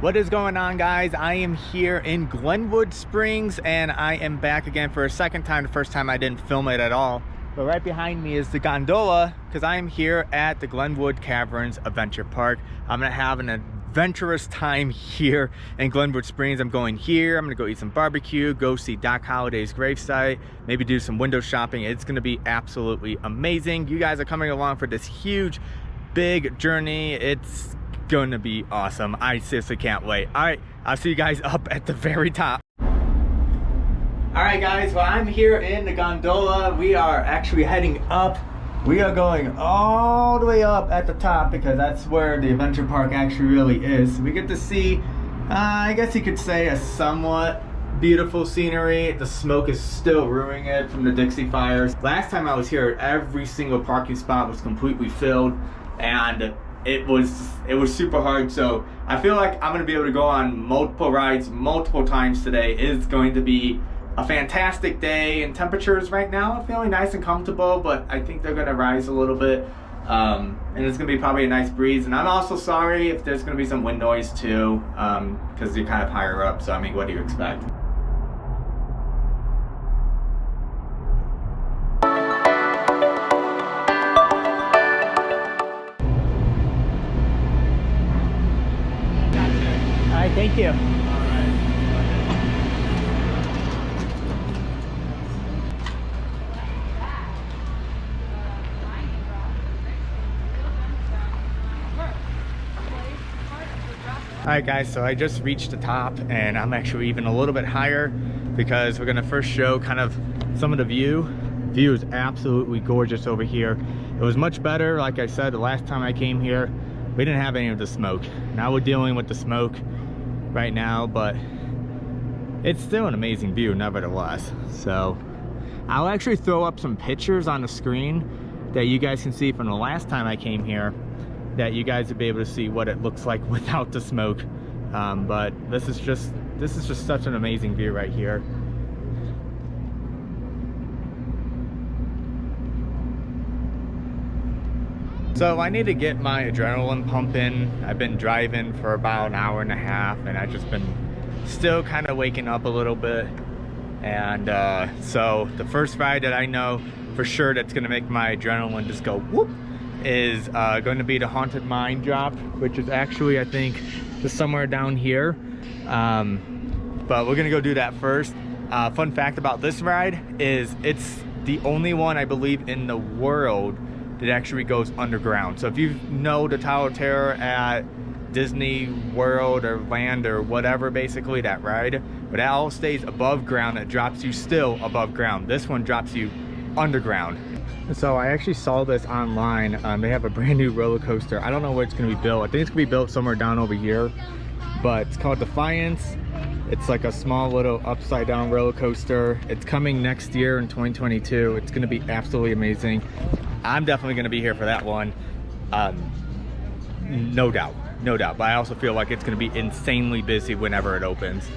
What is going on, guys? I am here in Glenwood Springs and I am back again for a second time. The first time I didn't film it at all. But right behind me is the gondola because I am here at the Glenwood Caverns Adventure Park. I'm gonna have an adventurous time here in Glenwood Springs. I'm going here, I'm gonna go eat some barbecue, go see Doc Holliday's gravesite, maybe do some window shopping. It's gonna be absolutely amazing. You guys are coming along for this huge, big journey. It's gonna be awesome. I seriously can't wait. All right, I'll see you guys up at the very top. All right, guys, well, I'm here in the gondola. We are actually heading up. We are going all the way up at the top because that's where the adventure park actually really is. We get to see, I guess you could say, a somewhat beautiful scenery. The smoke is still ruining it from the Dixie fires. Last time I was here, every single parking spot was completely filled, and it was super hard. So I feel like I'm gonna be able to go on multiple rides multiple times today. It's going to be a fantastic day, and temperatures right now are feeling nice and comfortable, but I think they're gonna rise a little bit, and it's gonna be probably a nice breeze. And I'm also sorry if there's gonna be some wind noise too, because you're kind of higher up, so I mean, what do you expect? Thank you. Alright guys, so I just reached the top and I'm actually even a little bit higher because we're gonna first show kind of some of the view. View is absolutely gorgeous over here. It was much better, like I said, the last time I came here. We didn't have any of the smoke. Now we're dealing with the smoke right now, but it's still an amazing view nevertheless. So I'll actually throw up some pictures on the screen that you guys can see from the last time I came here, that you guys will be able to see what it looks like without the smoke. But this is just such an amazing view right here. So I need to get my adrenaline pumping. I've been driving for about an hour and a half and I've just been still kind of waking up a little bit. And so the first ride that I know for sure that's gonna make my adrenaline just go whoop is going to be the Haunted Mine drop, which is actually, I think, just somewhere down here. But we're gonna go do that first. Fun fact about this ride is it's the only one, I believe, in the world that actually goes underground. So if you know the Tower of Terror at Disney World or Land or whatever, basically that ride, but that all stays above ground. It drops you still above ground. This one drops you underground. So I actually saw this online. They have a brand new roller coaster. I don't know where it's gonna be built. I think it's gonna be built somewhere down over here, but it's called Defiance. It's like a small little upside down roller coaster. It's coming next year in 2022. It's gonna be absolutely amazing. I'm definitely gonna be here for that one. No doubt, but I also feel like it's gonna be insanely busy whenever it opens.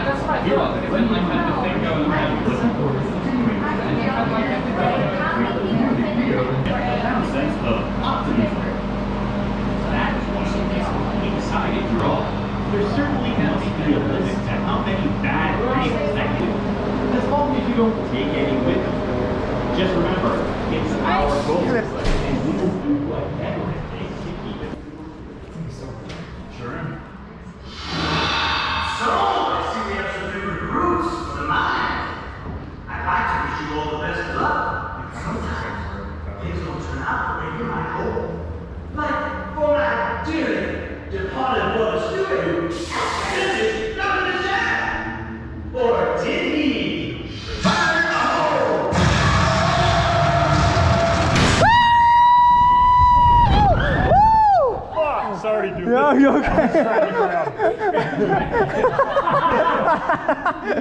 That's what I thought. It wouldn't like have the thing going around. Sense of optimism. That is one of the reasons we decided to draw. There's certainly no limit to how many bad things that you do, as long as you don't take any with you. Just remember, it's our goal, and we will do whatever it takes to keep it. Sure. So, I see we have some new recruits for the mine. I'd like to wish you all the best of luck. Sometimes it operating my goal. Like for my dearly departed brother Stewie, accidentally got in the shaft. Or did he? Fire in the hole! Fuck, sorry, dude. No, you okay?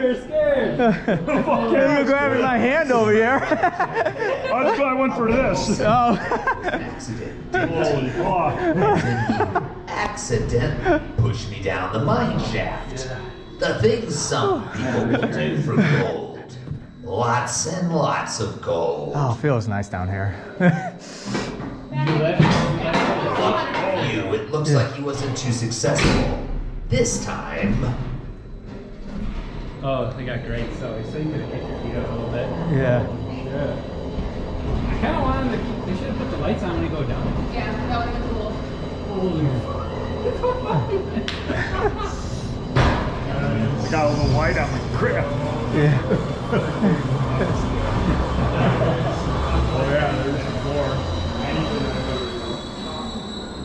You're scared. You're grabbing my hand over here. That's why I went for this. Oh. Holy fuck. Accident pushed me down the mine shaft. The things some people will do for gold. Lots and lots of gold. Oh, feels nice down here. You, it looks like he wasn't too successful. This time. Oh, they got great. So you could have kicked your feet up a little bit. Yeah. Yeah. I kind of want them to. They should have put the lights on when you go down. Yeah, that would have been cool. Holy It got a little white on my grip. Yeah. Oh yeah, there's some more.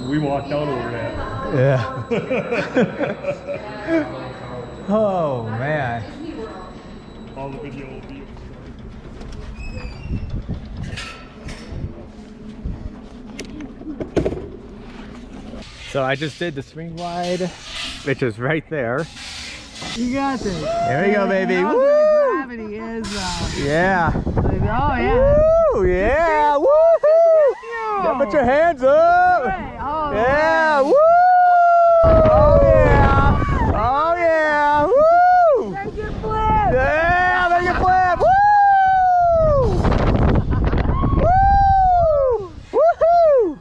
We walked out over that. Yeah. Oh man. All the video will be. So I just did the swing wide, which is right there. You got this. There we go, baby. Now Woo! gravity is, Yeah. like, oh yeah. Woo! Yeah! Woo! Yeah, put your hands up! Hey, oh, Yeah! man. Woo! Oh yeah! Oh yeah! Woo! Make it flip. Yeah! Make it flip! Woo! Woohoo!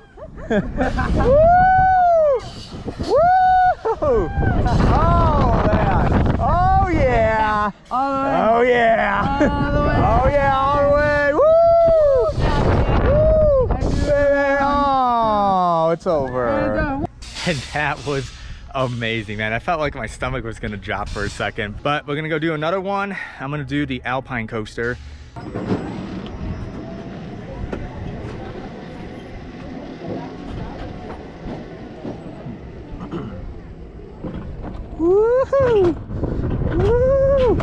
Woo! Woo! Oh man! Oh yeah! All the way. Oh yeah! All the way. Oh yeah! All the way! Woo! Woo! Oh, it's over. And that was amazing, man. I felt like my stomach was gonna drop for a second, but we're gonna go do another one. I'm gonna do the Alpine coaster. Woohoo! Woo!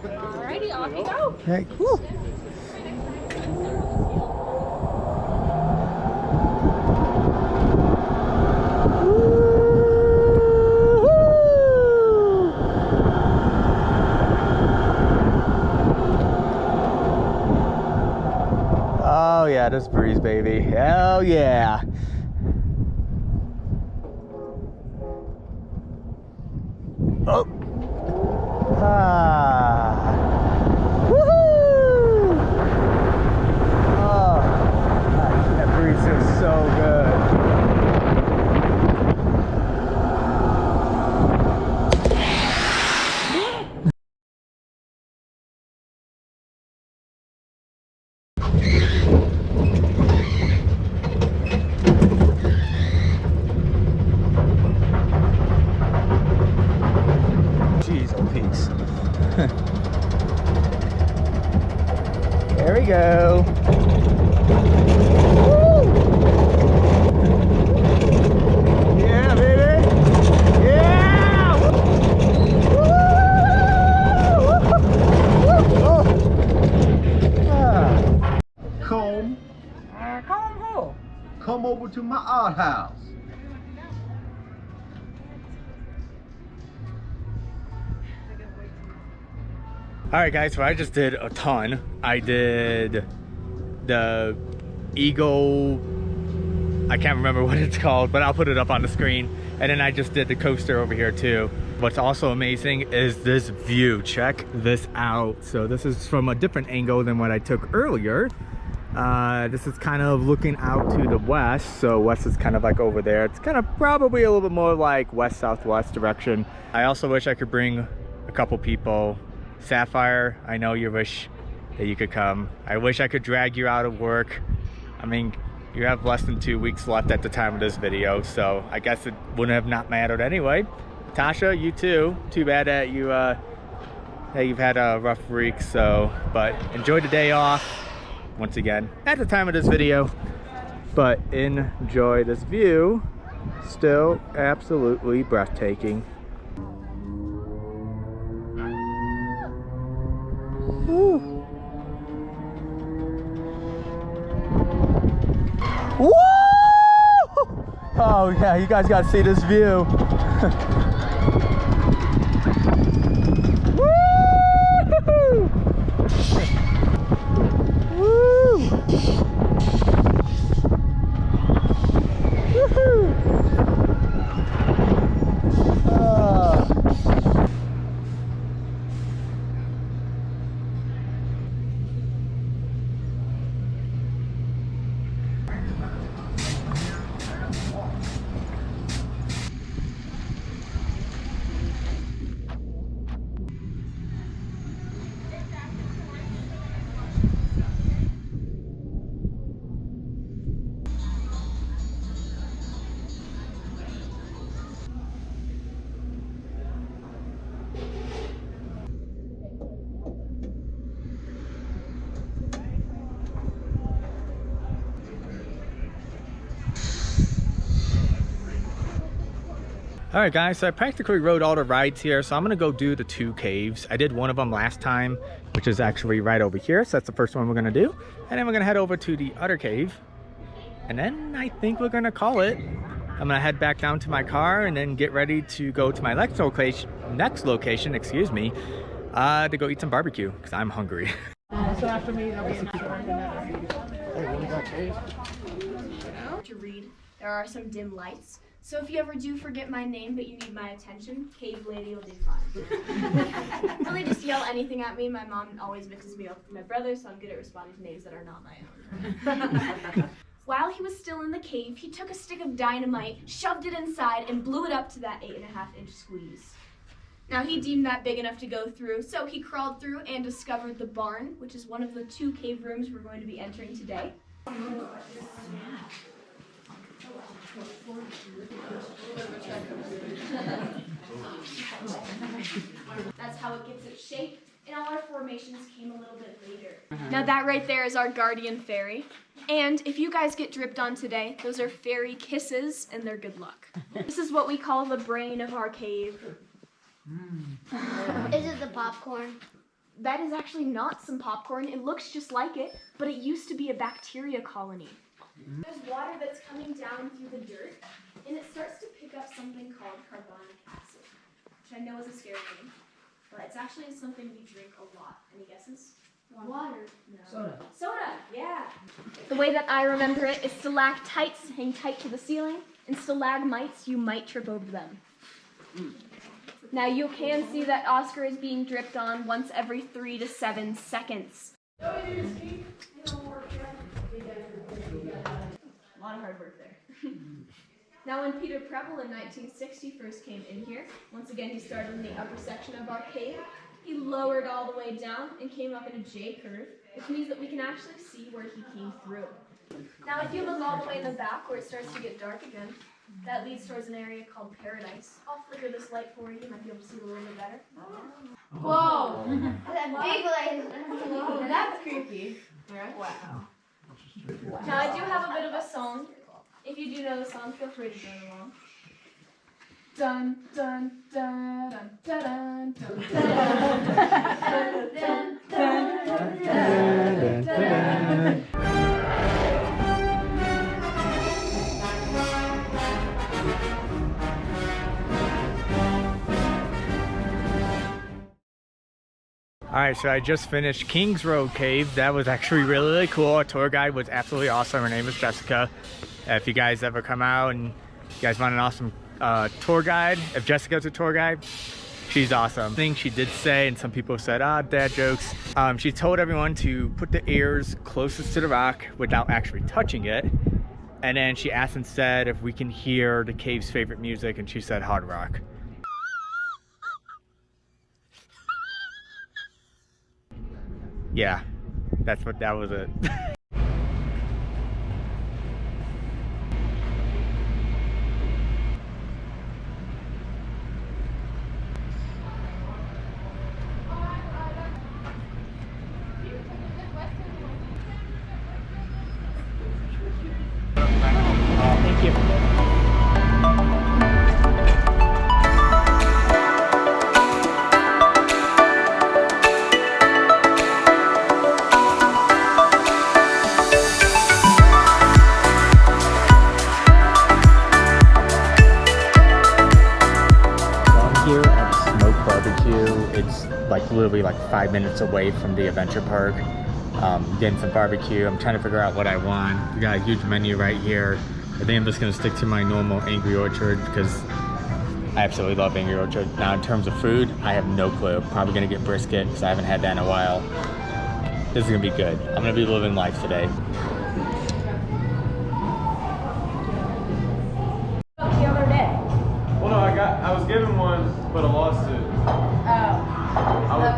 Alrighty, off you go. Okay, cool. Oh yeah, this breeze, baby. Hell yeah. Oh. Ah. Woohoo! Oh, that breeze feels so good. Jeez, oh peaks. There we go. Woo! Yeah, baby. Yeah! Woo! Woo! Oh. Ah. Come over to my outhouse. All right, guys, so I just did a ton. I did the Eagle, I can't remember what it's called, but I'll put it up on the screen. And then I just did the coaster over here too. What's also amazing is this view. Check this out. So this is from a different angle than what I took earlier. This is kind of looking out to the west, so west is kind of like over there. It's kind of probably a little bit more like west southwest direction. I also wish I could bring a couple people. Sapphire, I know you wish that you could come. I wish I could drag you out of work. I mean, you have less than 2 weeks left at the time of this video, so I guess it wouldn't have not mattered anyway. Tasha, you too. Too bad that you that you've had a rough week, so but enjoy the day off once again at the time of this video. But enjoy this view. Still absolutely breathtaking. Woo! Woo! Oh yeah, you guys gotta see this view. Woo! Woo! Woohoo! All right guys, so I practically rode all the rides here, so I'm gonna go do the 2 caves. I did one of them last time, which is actually right over here, so that's the first one we're gonna do. And then we're gonna head over to the other cave, and then I think we're gonna call it. I'm gonna head back down to my car and then get ready to go to my next location, excuse me, to go eat some barbecue, because I'm hungry. So after me, they'll be in To read, there are some dim lights. So if you ever do forget my name but you need my attention, Cave Lady will do fine. Really just yell anything at me. My mom always mixes me up with my brother, so I'm good at responding to names that are not my own. While he was still in the cave, he took a stick of dynamite, shoved it inside, and blew it up to that 8.5-inch squeeze. Now he deemed that big enough to go through, so he crawled through and discovered the barn, which is one of the 2 cave rooms we're going to be entering today. That's how it gets its shape, and all our formations came a little bit later. Now that right there is our guardian fairy, and if you guys get dripped on today, those are fairy kisses, and they're good luck. This is what we call the brain of our cave. Is it the popcorn? That is actually not some popcorn. It looks just like it, but it used to be a bacteria colony. There's water that's coming down through the dirt, and it starts to pick up something called carbonic acid, which I know is a scary name, but it's actually something we drink a lot. Any guesses? Water. No. Soda. Soda, yeah. The way that I remember it is stalactites hang tight to the ceiling, and stalagmites, you might trip over them. Now you can see that Oscar is being dripped on once every 3 to 7 seconds. A lot of hard work there. Now when Peter Preble in 1960 first came in here, once again he started in the upper section of our cave. He lowered all the way down and came up in a J curve, which means that we can actually see where he came through. Now if you look all the way in the back where it starts to get dark again, that leads towards an area called Paradise. I'll flicker this light for you, you might be able to see it a little bit better. Whoa! That big light. Now that's creepy. Wow. Now I do have a bit of a song. If you do know the song, feel free to join along. Dun dun dun dun dun dun dun dun dun dun dun. Alright, so I just finished Kings Road Cave. That was actually really, really cool. Our tour guide was absolutely awesome. Her name is Jessica. If you guys ever come out and you guys want an awesome tour guide, if Jessica's a tour guide, She's awesome. Thing she did say, and some people said, dad jokes. She told everyone to put the ears closest to the rock without actually touching it. And then she asked and said if we can hear the cave's favorite music, and she said hard rock. Yeah, that was it. Thank you. Here at Smoke Barbecue. It's like literally like 5 minutes away from the adventure park. Getting some barbecue. I'm trying to figure out what I want. We got a huge menu right here. I think I'm just gonna stick to my normal Angry Orchard because I absolutely love Angry Orchard. Now in terms of food, I have no clue. Probably gonna get brisket because I haven't had that in a while. This is gonna be good. I'm gonna be living life today. The other day. Well, no, I was given one, but I lost it. Oh.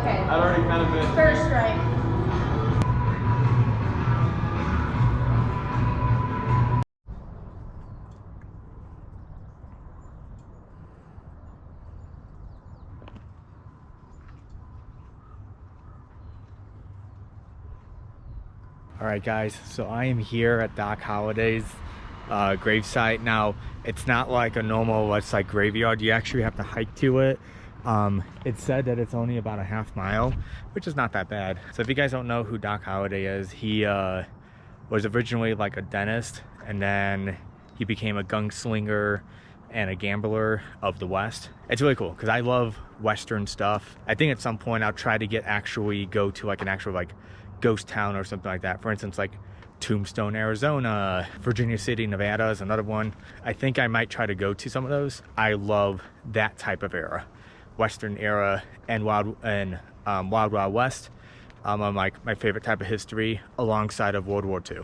Okay. I'd already kind of been. First strike. All right, guys, so I am here at Doc Holliday's gravesite. Now, it's not like a normal West Side graveyard. You actually have to hike to it. It said that it's only about a half mile, which is not that bad. So if you guys don't know who Doc Holliday is, he was originally like a dentist, and then he became a gunslinger and a gambler of the West. It's really cool because I love Western stuff. I think at some point I'll try to go to like an actual like ghost town or something like that. For instance, like Tombstone, Arizona, Virginia City, Nevada is another one. I think I might try to go to some of those. I love that type of era, Western era, and Wild Wild West. Like my favorite type of history, alongside of World War II.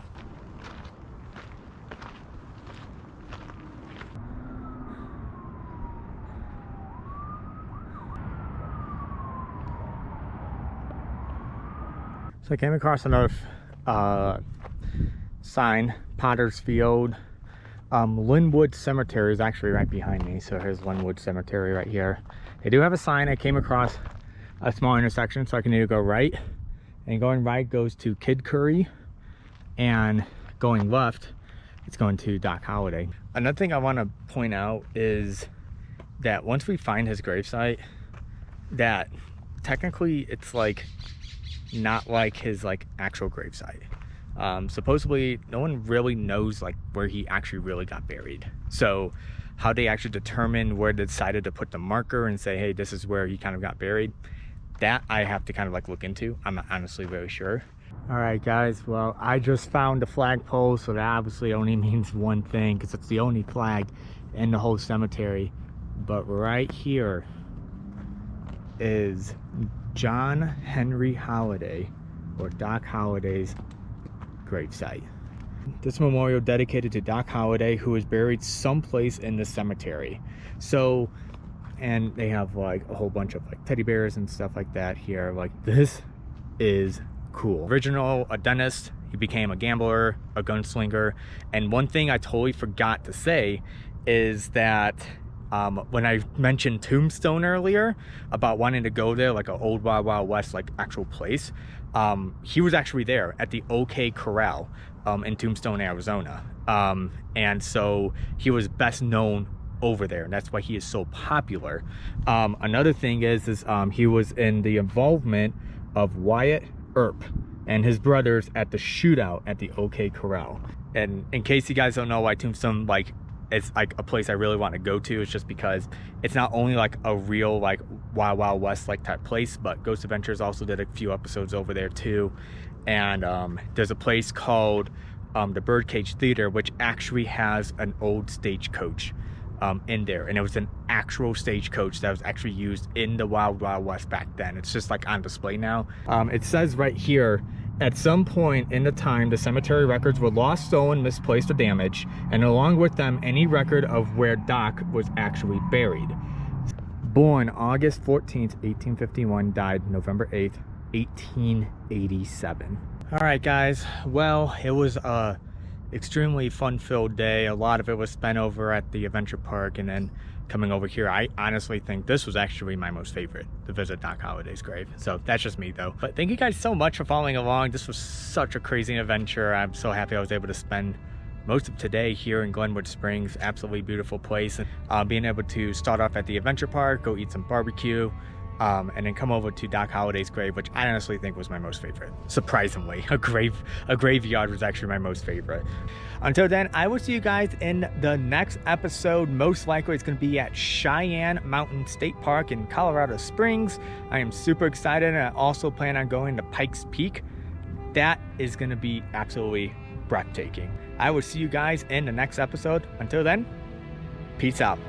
So I came across another sign, Potter's Field. Glenwood Cemetery is actually right behind me. So here's Glenwood Cemetery right here. They do have a sign. I came across a small intersection, so I can either go right, and going right goes to Kid Curry, and going left, it's going to Doc Holliday. Another thing I want to point out is that once we find his gravesite, that technically it's like not like his like actual gravesite. Supposedly no one really knows like where he actually really got buried. So how they actually determine where they decided to put the marker and say, hey, this is where he kind of got buried, that I have to kind of like look into. I'm not honestly very sure. All right, guys, well, I just found the flagpole, so that obviously only means one thing because it's the only flag in the whole cemetery. But right here is John Henry Holliday, or Doc Holliday's gravesite. This memorial dedicated to Doc Holliday, who is buried someplace in the cemetery. So, and they have like a whole bunch of like teddy bears and stuff like that here. Like, this is cool. Original a dentist, he became a gambler, a gunslinger, and one thing I totally forgot to say is that when I mentioned Tombstone earlier about wanting to go there, like an old Wild Wild West like actual place, he was actually there at the OK Corral in Tombstone, Arizona, and so he was best known over there, and that's why he is so popular. Another thing is he was in the involvement of Wyatt Earp and his brothers at the shootout at the OK Corral. And in case you guys don't know why Tombstone like it's like a place I really want to go to, it's just because it's not only like a real like Wild Wild West like type place, but Ghost Adventures also did a few episodes over there too. And there's a place called the Birdcage Theater, which actually has an old stagecoach in there, and it was an actual stagecoach that was actually used in the Wild Wild West back then. It's just like on display now. It says right here, at some point in the time, the cemetery records were lost, stolen, misplaced, or damaged, and along with them, any record of where Doc was actually buried. Born August 14th, 1851, died November 8th, 1887. All right, guys. Well, it was a extremely fun-filled day. A lot of it was spent over at the adventure park and then coming over here. I honestly think this was actually my most favorite, to visit Doc Holliday's grave. So that's just me though. But thank you guys so much for following along. This was such a crazy adventure. I'm so happy I was able to spend most of today here in Glenwood Springs. Absolutely beautiful place. And being able to start off at the adventure park, go eat some barbecue, and then come over to Doc Holliday's grave, which I honestly think was my most favorite. Surprisingly, a graveyard was actually my most favorite. Until then, I will see you guys in the next episode. Most likely it's going to be at Cheyenne Mountain State Park in Colorado Springs. I am super excited, and I also plan on going to Pikes Peak. That is going to be absolutely breathtaking. I will see you guys in the next episode. Until then, peace out.